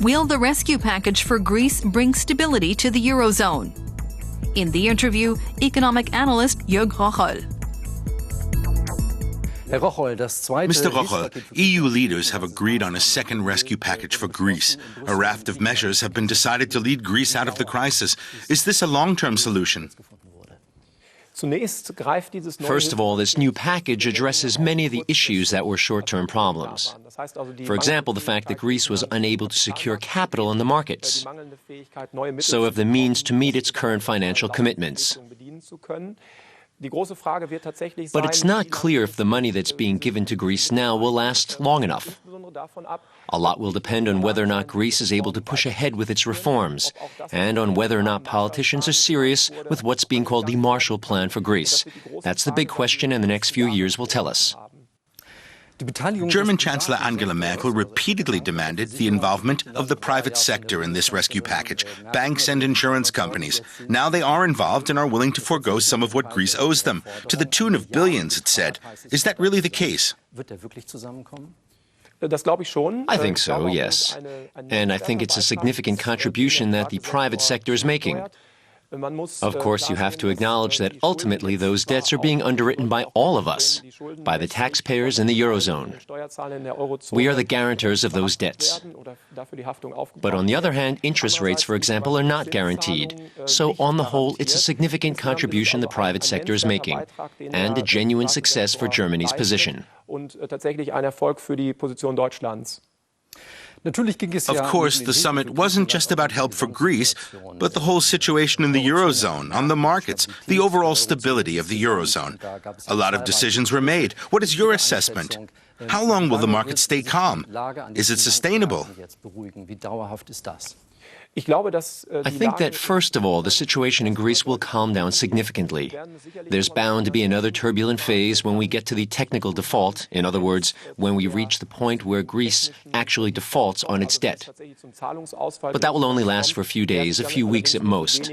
Will the rescue package for Greece bring stability to the Eurozone? In the interview, economic analyst Jörg Rocholl. Mr. Rocholl, EU leaders have agreed on a second rescue package for Greece. A raft of measures have been decided to lead Greece out of the crisis. Is this a long-term solution? First of all, this new package addresses many of the issues that were short-term problems. For example, the fact that Greece was unable to secure capital in the markets, so have the means to meet its current financial commitments. But it's not clear if the money that's being given to Greece now will last long enough. A lot will depend on whether or not Greece is able to push ahead with its reforms, and on whether or not politicians are serious with what's being called the Marshall Plan for Greece. That's the big question, and the next few years will tell us. German Chancellor Angela Merkel repeatedly demanded the involvement of the private sector in this rescue package, banks and insurance companies. Now they are involved and are willing to forego some of what Greece owes them, to the tune of billions, it said. Is that really the case? I think so, yes. And I think it's a significant contribution that the private sector is making. Of course, you have to acknowledge that ultimately those debts are being underwritten by all of us, by the taxpayers in the Eurozone. We are the guarantors of those debts. But on the other hand, interest rates, for example, are not guaranteed. So on the whole, it's a significant contribution the private sector is making, and a genuine success for Germany's position. Of course, the summit wasn't just about help for Greece, but the whole situation in the Eurozone, on the markets, the overall stability of the Eurozone. A lot of decisions were made. What is your assessment? How long will the market stay calm? Is it sustainable? I think that, first of all, the situation in Greece will calm down significantly. There's bound to be another turbulent phase when we get to the technical default, in other words, when we reach the point where Greece actually defaults on its debt. But that will only last for a few days, a few weeks at most.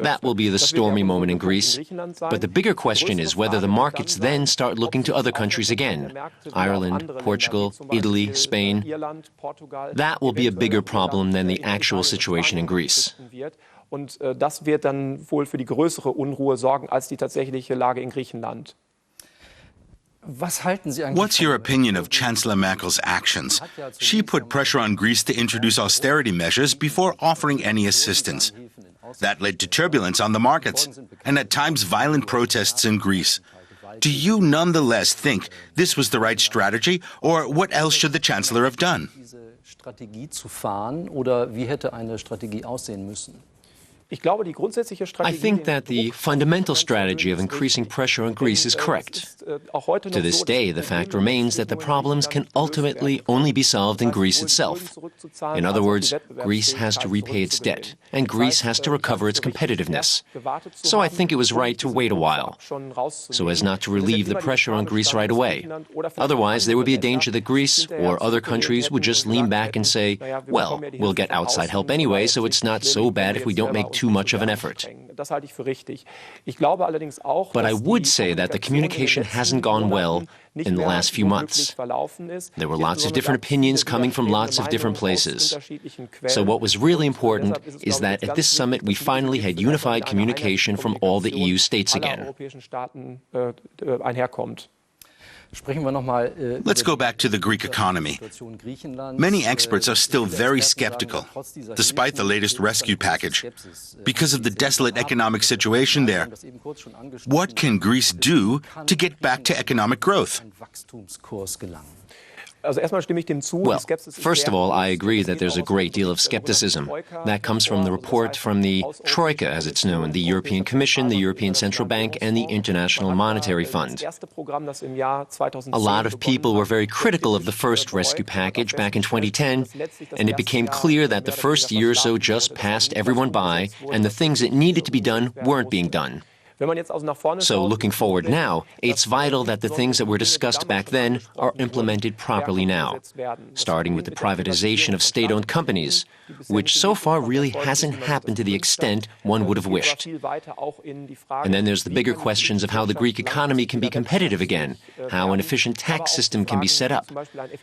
That will be the stormy moment in Greece. But the bigger question is whether the markets then start looking to other countries again, Ireland, Portugal, Italy, Spain. That will be a bigger problem than the actual situation in Greece. Und das wird dann wohl für die größere Unruhe sorgen als die tatsächliche Lage in Griechenland. What's your opinion of Chancellor Merkel's actions? She put pressure on Greece to introduce austerity measures before offering any assistance. That led to turbulence on the markets and at times violent protests in Greece. Do you nonetheless think this was the right strategy, or what else should the Chancellor have done? Strategie zu fahren oder wie hätte eine Strategie aussehen müssen? I think that the fundamental strategy of increasing pressure on Greece is correct. To this day, the fact remains that the problems can ultimately only be solved in Greece itself. In other words, Greece has to repay its debt, and Greece has to recover its competitiveness. So I think it was right to wait a while, so as not to relieve the pressure on Greece right away. Otherwise, there would be a danger that Greece or other countries would just lean back and say, well, we'll get outside help anyway, so it's not so bad if we don't make too much of an effort. But I would say that the communication hasn't gone well in the last few months. There were lots of different opinions coming from lots of different places. So what was really important is that at this summit we finally had unified communication from all the EU states again. Let's go back to the Greek economy. Many experts are still very skeptical, despite the latest rescue package, because of the desolate economic situation there. What can Greece do to get back to economic growth? Well, first of all, I agree that there's a great deal of skepticism. That comes from the report from the Troika, as it's known, the European Commission, the European Central Bank, and the International Monetary Fund. A lot of people were very critical of the first rescue package back in 2010, and it became clear that the first year or so just passed everyone by, and the things that needed to be done weren't being done. So looking forward now, it's vital that the things that were discussed back then are implemented properly now, starting with the privatization of state-owned companies, which so far really hasn't happened to the extent one would have wished. And then there's the bigger questions of how the Greek economy can be competitive again, how an efficient tax system can be set up,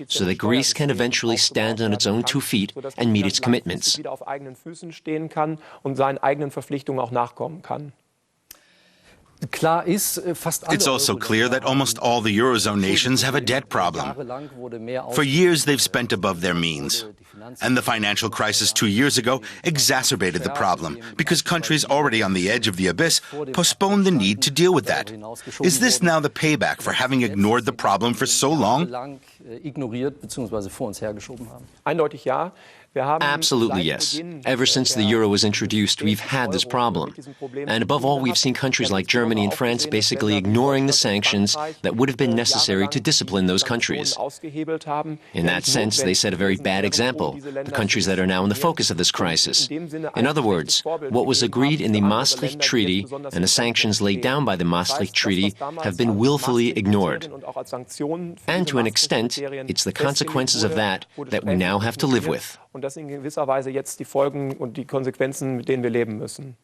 so that Greece can eventually stand on its own 2 feet and meet its commitments. It's also clear that almost all the Eurozone nations have a debt problem. For years, they've spent above their means. And the financial crisis 2 years ago exacerbated the problem because countries already on the edge of the abyss postponed the need to deal with that. Is this now the payback for having ignored the problem for so long? Absolutely, yes. Ever since the euro was introduced, we've had this problem. And above all, we've seen countries like Germany and France basically ignoring the sanctions that would have been necessary to discipline those countries. In that sense, they set a very bad example, the countries that are now in the focus of this crisis. In other words, what was agreed in the Maastricht Treaty and the sanctions laid down by the Maastricht Treaty have been willfully ignored. And to an extent, it's the consequences of that that we now have to live with. Und das sind in gewisser Weise jetzt die Folgen und die Konsequenzen, mit denen wir leben müssen.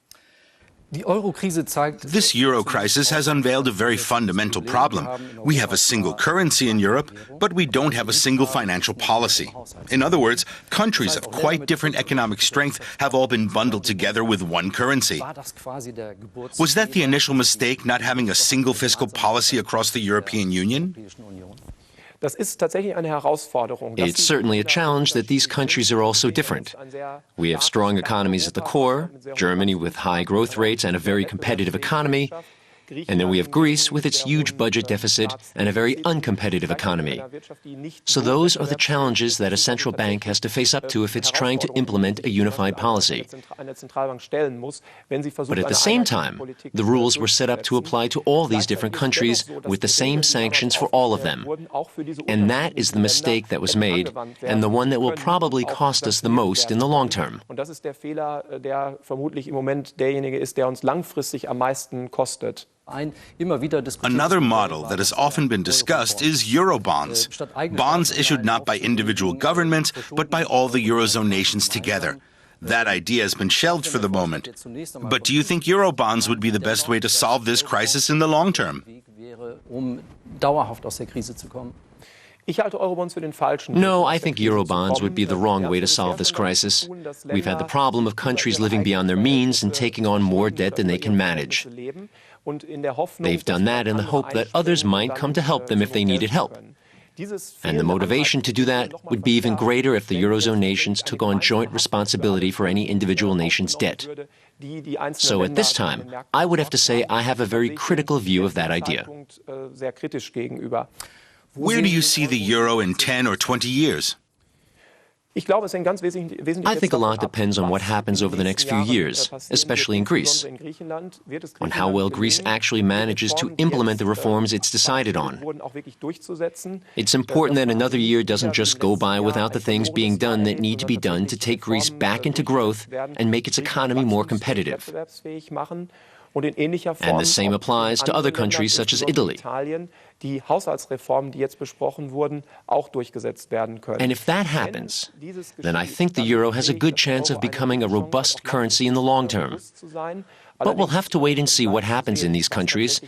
This euro crisis has unveiled a very fundamental problem. We have a single currency in Europe, but we don't have a single financial policy. In other words, countries of quite different economic strength have all been bundled together with one currency. Was that the initial mistake, not having a single fiscal policy across the European Union? It's certainly a challenge that these countries are all so different. We have strong economies at the core, Germany with high growth rates and a very competitive economy, and then we have Greece with its huge budget deficit and a very uncompetitive economy. So those are the challenges that a central bank has to face up to if it's trying to implement a unified policy. But at the same time, the rules were set up to apply to all these different countries with the same sanctions for all of them. And that is the mistake that was made, and the one that will probably cost us the most in the long term. Another model that has often been discussed is Eurobonds. Bonds issued not by individual governments, but by all the Eurozone nations together. That idea has been shelved for the moment. But do you think Eurobonds would be the best way to solve this crisis in the long term? No, I think Eurobonds would be the wrong way to solve this crisis. We've had the problem of countries living beyond their means and taking on more debt than they can manage. They've done that in the hope that others might come to help them if they needed help. And the motivation to do that would be even greater if the Eurozone nations took on joint responsibility for any individual nation's debt. So at this time, I would have to say I have a very critical view of that idea. Where do you see the euro in 10 or 20 years? I think a lot depends on what happens over the next few years, especially in Greece, on how well Greece actually manages to implement the reforms it's decided on. It's important that another year doesn't just go by without the things being done that need to be done to take Greece back into growth and make its economy more competitive. And the same applies to other countries such as Italy. And if that happens, then I think the euro has a good chance of becoming a robust currency in the long term. But we'll have to wait and see what happens in these countries.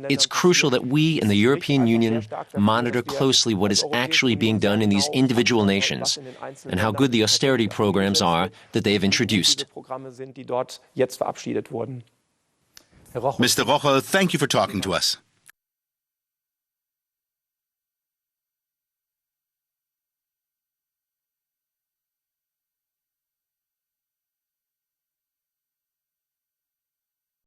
It's crucial that we in the European Union monitor closely what is actually being done in these individual nations and how good the austerity programs are that they have introduced. Mr. Rocholl, thank you for talking to us.